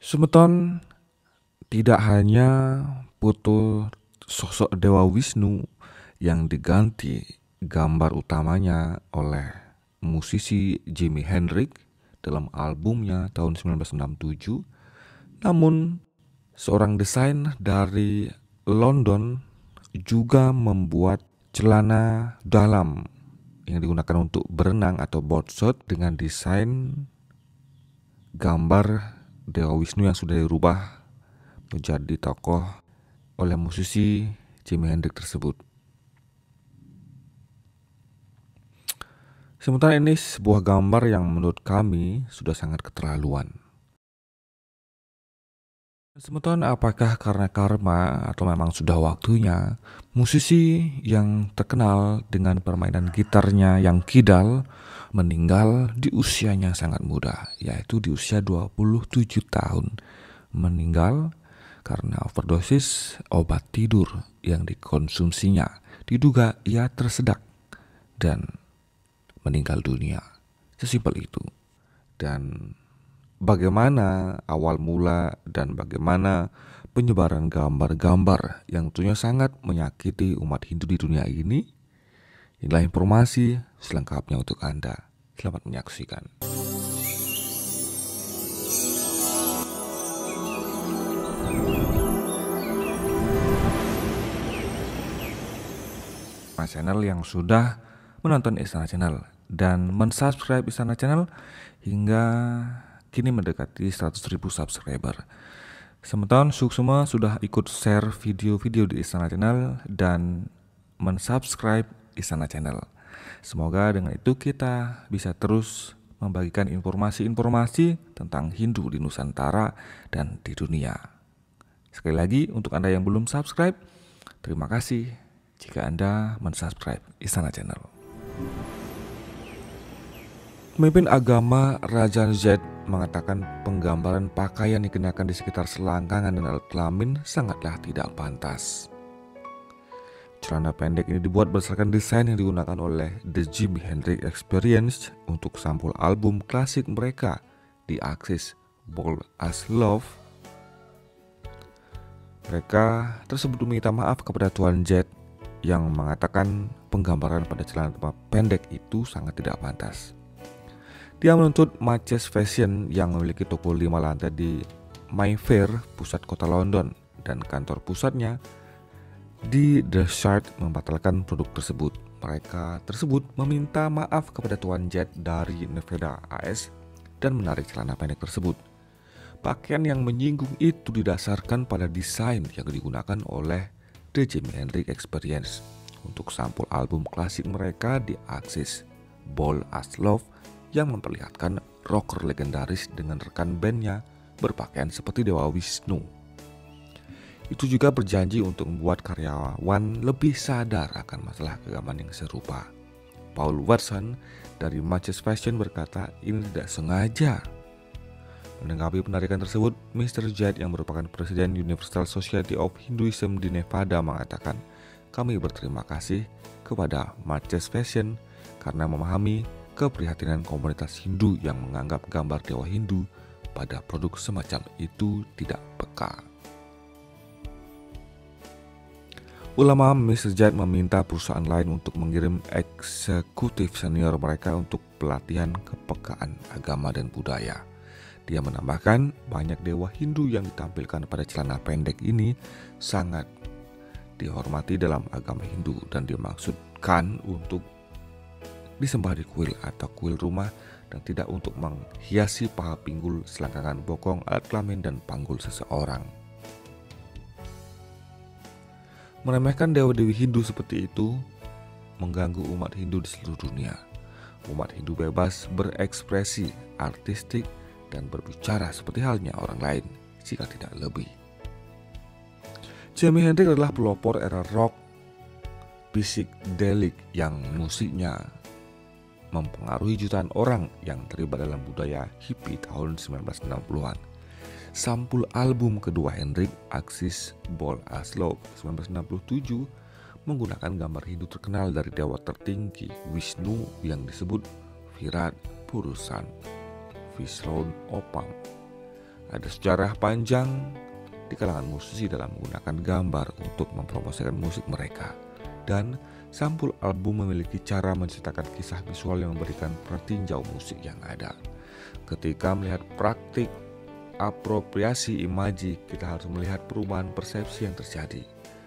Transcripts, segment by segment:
Semeton tidak hanya foto sosok Dewa Wisnu yang diganti gambar utamanya oleh musisi Jimi Hendrix dalam albumnya tahun 1967, namun seorang desain dari London juga membuat celana dalam yang digunakan untuk berenang atau boardshort dengan desain gambar Dewa Wisnu yang sudah dirubah menjadi tokoh oleh musisi Jimi Hendrix tersebut. Sementara ini sebuah gambar yang menurut kami sudah sangat keterlaluan. Sementara apakah karena karma atau memang sudah waktunya musisi yang terkenal dengan permainan gitarnya yang kidal meninggal di usianya sangat muda, yaitu di usia 27 tahun. Meninggal karena overdosis obat tidur yang dikonsumsinya. Diduga ia tersedak dan meninggal dunia. Sesimpel itu. Dan bagaimana awal mula dan bagaimana penyebaran gambar-gambar yang tentunya sangat menyakiti umat Hindu di dunia ini. Inilah informasi selengkapnya untuk Anda. Selamat menyaksikan. Channel yang sudah menonton Istana Channel dan mensubscribe Istana Channel hingga kini mendekati 100.000 subscriber. Sementara semua sudah ikut share video-video di Istana Channel dan mensubscribe Istana Channel. Semoga dengan itu kita bisa terus membagikan informasi-informasi tentang Hindu di Nusantara dan di dunia. Sekali lagi untuk Anda yang belum subscribe, terima kasih jika Anda mensubscribe Istana Channel. Pemimpin agama Raja Z mengatakan penggambaran pakaian yang dikenakan di sekitar selangkangan dan alat kelamin sangatlah tidak pantas. Celana pendek ini dibuat berdasarkan desain yang digunakan oleh The Jimi Hendrix Experience untuk sampul album klasik mereka, The Axis Bold as Love. Mereka tersebut meminta maaf kepada Tuan Z yang mengatakan penggambaran pada celana pendek itu sangat tidak pantas. Dia menuntut Matches Fashion yang memiliki toko 5 lantai di Mayfair, pusat kota London, dan kantor pusatnya di The Shard membatalkan produk tersebut. Mereka tersebut meminta maaf kepada Tuan Z dari Nevada AS dan menarik celana pendek tersebut. Pakaian yang menyinggung itu didasarkan pada desain yang digunakan oleh The Jimi Hendrix Experience untuk sampul album klasik mereka The Axis Bold as Love yang memperlihatkan rocker legendaris dengan rekan bandnya berpakaian seperti Dewa Wisnu. Itu juga berjanji untuk membuat karyawan lebih sadar akan masalah keagamaan yang serupa. Paul Watson dari Matches Fashion berkata ini tidak sengaja. Menanggapi penarikan tersebut, Mr. Z yang merupakan Presiden Universal Society of Hinduism di Nevada mengatakan, kami berterima kasih kepada Matches Fashion karena memahami keprihatinan komunitas Hindu yang menganggap gambar Dewa Hindu pada produk semacam itu tidak peka. Ulama Mr. Z meminta perusahaan lain untuk mengirim eksekutif senior mereka untuk pelatihan kepekaan agama dan budaya. Dia menambahkan banyak dewa Hindu yang ditampilkan pada celana pendek ini sangat dihormati dalam agama Hindu dan dimaksudkan untuk disembah di kuil atau kuil rumah dan tidak untuk menghiasi paha pinggul, selangkangan bokong, alat kelamin, dan panggul seseorang. Meremehkan dewa-dewi Hindu seperti itu mengganggu umat Hindu di seluruh dunia. Umat Hindu bebas berekspresi artistik dan berbicara seperti halnya orang lain, jika tidak lebih. Jimi Hendrix adalah pelopor era rock psychedelic yang musiknya mempengaruhi jutaan orang yang terlibat dalam budaya hippie tahun 1960-an. Sampul album kedua Hendrix, Axis Bold as Love 1967, menggunakan gambar Hindu terkenal dari dewa tertinggi Wisnu yang disebut Virat Purusan, Vishnu Opam. Ada sejarah panjang di kalangan musisi dalam menggunakan gambar untuk mempromosikan musik mereka. Dan sampul album memiliki cara menceritakan kisah visual yang memberikan peninjau musik yang ada. Ketika melihat praktik apropriasi imaji, kita harus melihat perubahan persepsi yang terjadi.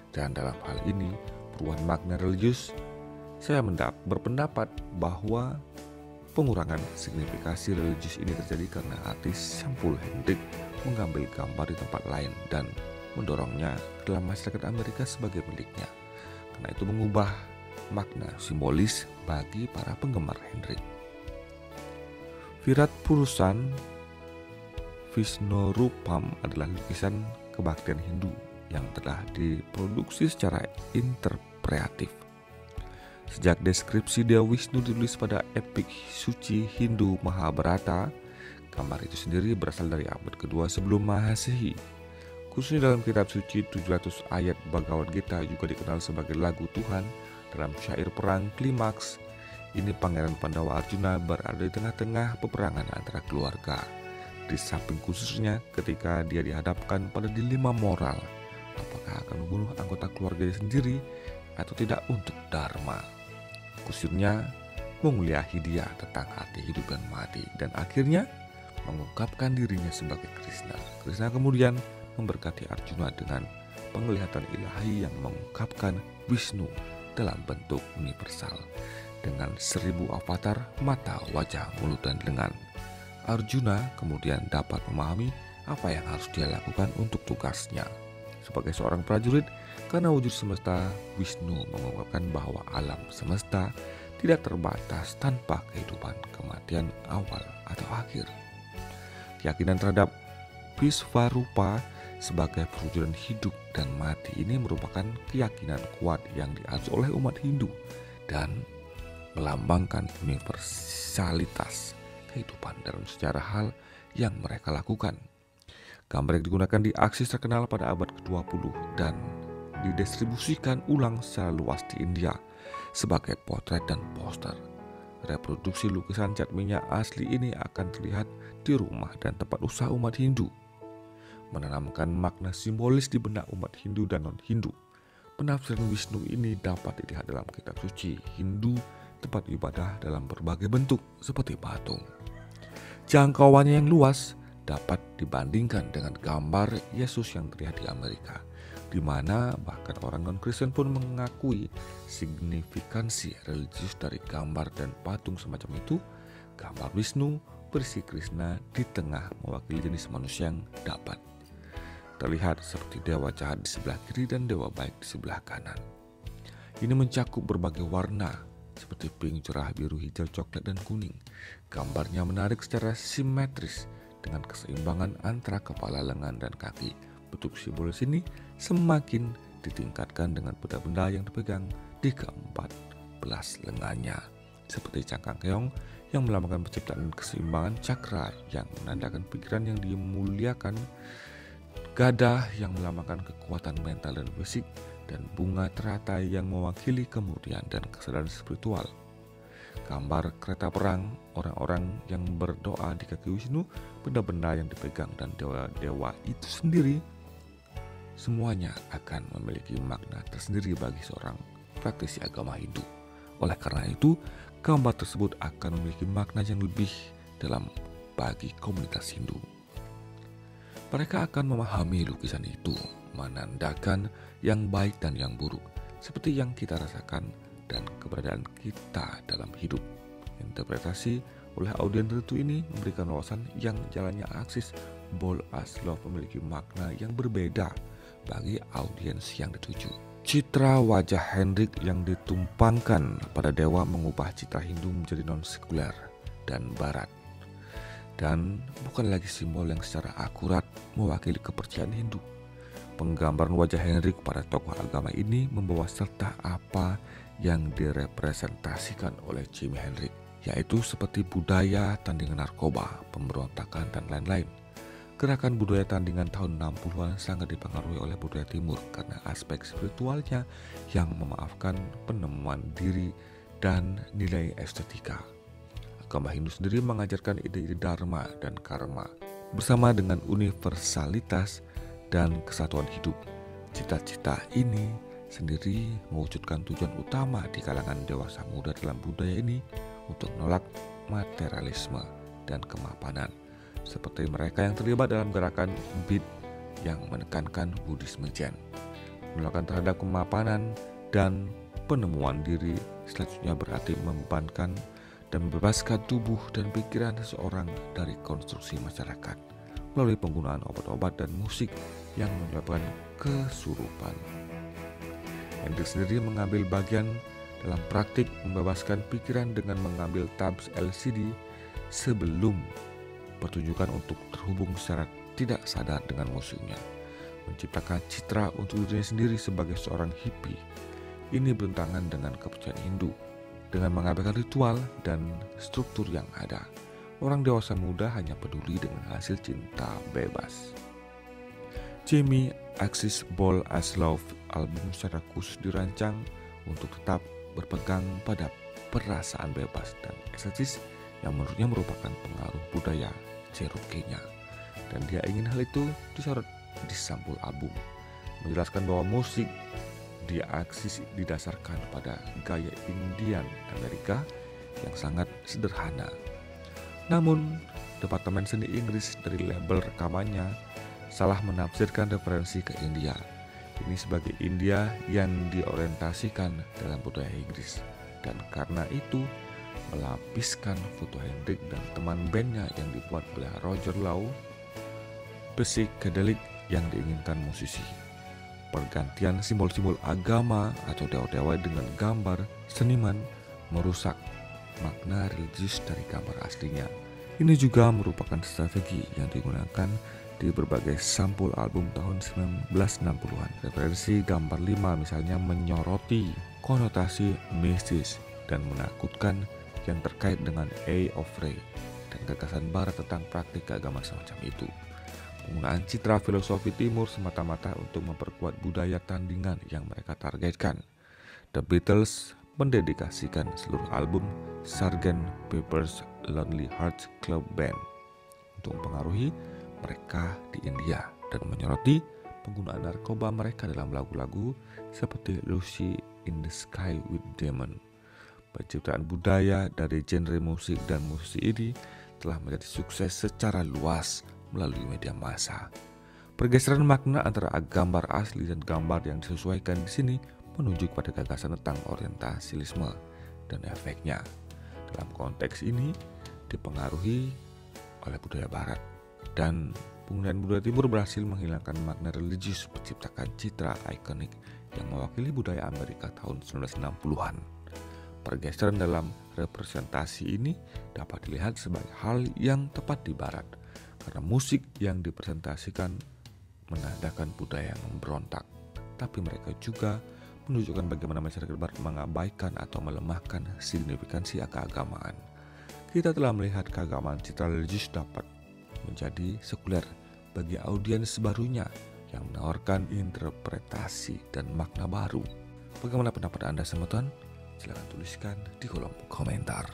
Dan dalam hal ini, perubahan makna religius, saya berpendapat bahwa pengurangan signifikasi religius ini terjadi karena artis Sampul Hendrik mengambil gambar di tempat lain dan mendorongnya ke dalam masyarakat Amerika sebagai miliknya. Karena itu mengubah makna simbolis bagi para penggemar Hendrik. Virat Purusan Visnorupam adalah lukisan kebaktian Hindu yang telah diproduksi secara interpretif. Sejak deskripsi Dewa Wisnu ditulis pada epik suci Hindu Mahabharata, gambar itu sendiri berasal dari abad kedua sebelum Masehi. Khususnya dalam kitab suci 700 ayat Bhagavad Gita juga dikenal sebagai lagu Tuhan. Dalam syair perang klimaks, ini Pangeran Pandawa Arjuna berada di tengah-tengah peperangan antara keluarga. Di samping khususnya ketika dia dihadapkan pada dilema moral, apakah akan membunuh anggota keluarganya sendiri atau tidak untuk dharma. Kusirnya menguliahi dia tentang arti hidup dan mati, dan akhirnya mengungkapkan dirinya sebagai Krishna. Krishna kemudian memberkati Arjuna dengan penglihatan ilahi yang mengungkapkan Wisnu dalam bentuk universal dengan 1000 avatar mata, wajah, mulut, dan lengan. Arjuna kemudian dapat memahami apa yang harus dia lakukan untuk tugasnya sebagai seorang prajurit. Karena wujud semesta, Wisnu mengungkapkan bahwa alam semesta tidak terbatas tanpa kehidupan, kematian awal atau akhir. Keyakinan terhadap Visvarupa sebagai perwujudan hidup dan mati ini merupakan keyakinan kuat yang dianut oleh umat Hindu dan melambangkan universalitas kehidupan dalam sejarah hal yang mereka lakukan. Gambar yang digunakan di Aksis terkenal pada abad ke-20 dan didistribusikan ulang secara luas di India sebagai potret dan poster. Reproduksi lukisan cat minyak asli ini akan terlihat di rumah dan tempat usaha umat Hindu, menanamkan makna simbolis di benak umat Hindu dan non-Hindu. Penafsiran Wisnu ini dapat dilihat dalam kitab suci Hindu, tempat ibadah dalam berbagai bentuk seperti patung. Jangkauannya yang luas dapat dibandingkan dengan gambar Yesus yang terlihat di Amerika, di mana bahkan orang non-Kristen pun mengakui signifikansi religius dari gambar dan patung semacam itu. Gambar Wisnu berisi Krishna di tengah mewakili jenis manusia yang dapat terlihat seperti dewa jahat di sebelah kiri dan dewa baik di sebelah kanan. Ini mencakup berbagai warna seperti pink, cerah, biru, hijau, coklat, dan kuning. Gambarnya menarik secara simetris dengan keseimbangan antara kepala, lengan, dan kaki. Bentuk simbolis ini semakin ditingkatkan dengan benda-benda yang dipegang di ke-14 lengannya, seperti cangkang keong yang melambangkan penciptaan dan keseimbangan, cakra yang menandakan pikiran yang dimuliakan, gada yang melambangkan kekuatan mental dan fisik, dan bunga teratai yang mewakili kemurnian dan kesadaran spiritual. Gambar kereta perang, orang-orang yang berdoa di kaki Wisnu, benda-benda yang dipegang, dan dewa-dewa itu sendiri, semuanya akan memiliki makna tersendiri bagi seorang praktisi agama Hindu. Oleh karena itu, gambar tersebut akan memiliki makna yang lebih dalam bagi komunitas Hindu. Mereka akan memahami lukisan itu, menandakan yang baik dan yang buruk, seperti yang kita rasakan dan keberadaan kita dalam hidup. Interpretasi oleh audiens tertentu ini memberikan wawasan yang jalannya Aksis Ball as Love memiliki makna yang berbeda bagi audiens yang dituju. Citra wajah Hendrik yang ditumpangkan pada dewa mengubah citra Hindu menjadi non-sekuler dan barat, dan bukan lagi simbol yang secara akurat mewakili kepercayaan Hindu. Penggambaran wajah Hendrik pada tokoh agama ini membawa serta apa yang direpresentasikan oleh Jimi Hendrix, yaitu seperti budaya tandingan narkoba, pemberontakan, dan lain-lain. Gerakan budaya tandingan tahun 60-an sangat dipengaruhi oleh budaya timur karena aspek spiritualnya yang memaafkan penemuan diri dan nilai estetika. Agama Hindu sendiri mengajarkan ide-ide dharma dan karma bersama dengan universalitas dan kesatuan hidup. Cita-cita ini sendiri mewujudkan tujuan utama di kalangan dewasa muda dalam budaya ini untuk menolak materialisme dan kemapanan, seperti mereka yang terlibat dalam gerakan Beat yang menekankan Buddhisme Zen. Penolakan terhadap kemapanan dan penemuan diri selanjutnya berarti membebankan dan membebaskan tubuh dan pikiran seseorang dari konstruksi masyarakat melalui penggunaan obat-obat dan musik yang menyebabkan kesurupan. Hendrix sendiri mengambil bagian dalam praktik membebaskan pikiran dengan mengambil tabs LCD sebelum pertunjukan untuk terhubung secara tidak sadar dengan musiknya, menciptakan citra untuk dirinya sendiri sebagai seorang hippie. Ini bertentangan dengan kepercayaan Hindu. Dengan mengabaikan ritual dan struktur yang ada, orang dewasa muda hanya peduli dengan hasil cinta bebas. Jamie Axis Ball as Love album secara khusus dirancang untuk tetap berpegang pada perasaan bebas dan estetis yang menurutnya merupakan pengaruh budaya Cherokee-nya, dan dia ingin hal itu disorot di sampul album, menjelaskan bahwa musik di Axis didasarkan pada gaya Indian Amerika yang sangat sederhana. Namun, Departemen Seni Inggris dari label rekamannya salah menafsirkan referensi ke India. Ini sebagai India yang diorientasikan dalam budaya Inggris, dan karena itu melapiskan foto Hendrix dan teman bandnya yang dibuat oleh Roger Lowe, psychedelic yang diinginkan musisi. Pergantian simbol-simbol agama atau dewa-dewa dengan gambar seniman merusak makna religius dari gambar aslinya. Ini juga merupakan strategi yang digunakan di berbagai sampul album tahun 1960-an. Referensi gambar 5 misalnya menyoroti konotasi mistis dan menakutkan yang terkait dengan A of Ray dan gagasan barat tentang praktik keagamaan semacam itu. Penggunaan citra filosofi timur semata-mata untuk memperkuat budaya tandingan yang mereka targetkan. The Beatles mendedikasikan seluruh album Sgt. Pepper's Lonely Hearts Club Band untuk mempengaruhi mereka di India dan menyoroti penggunaan narkoba mereka dalam lagu-lagu seperti Lucy in the Sky with Demon. Penciptaan budaya dari genre musik dan musisi ini telah menjadi sukses secara luas melalui media massa. Pergeseran makna antara gambar asli dan gambar yang disesuaikan di sini menunjuk pada gagasan tentang orientasilisme dan efeknya. Dalam konteks ini dipengaruhi oleh budaya barat, dan penggunaan budaya timur berhasil menghilangkan makna religius, menciptakan citra ikonik yang mewakili budaya Amerika tahun 1960-an. Pergeseran dalam representasi ini dapat dilihat sebagai hal yang tepat di barat, karena musik yang dipresentasikan menandakan budaya yang memberontak, tapi mereka juga menunjukkan bagaimana masyarakat barat mengabaikan atau melemahkan signifikansi keagamaan. Kita telah melihat keagamaan citra religius dapat menjadi sekuler bagi audiens barunya yang menawarkan interpretasi dan makna baru. Bagaimana pendapat Anda, teman-teman? Silahkan tuliskan di kolom komentar.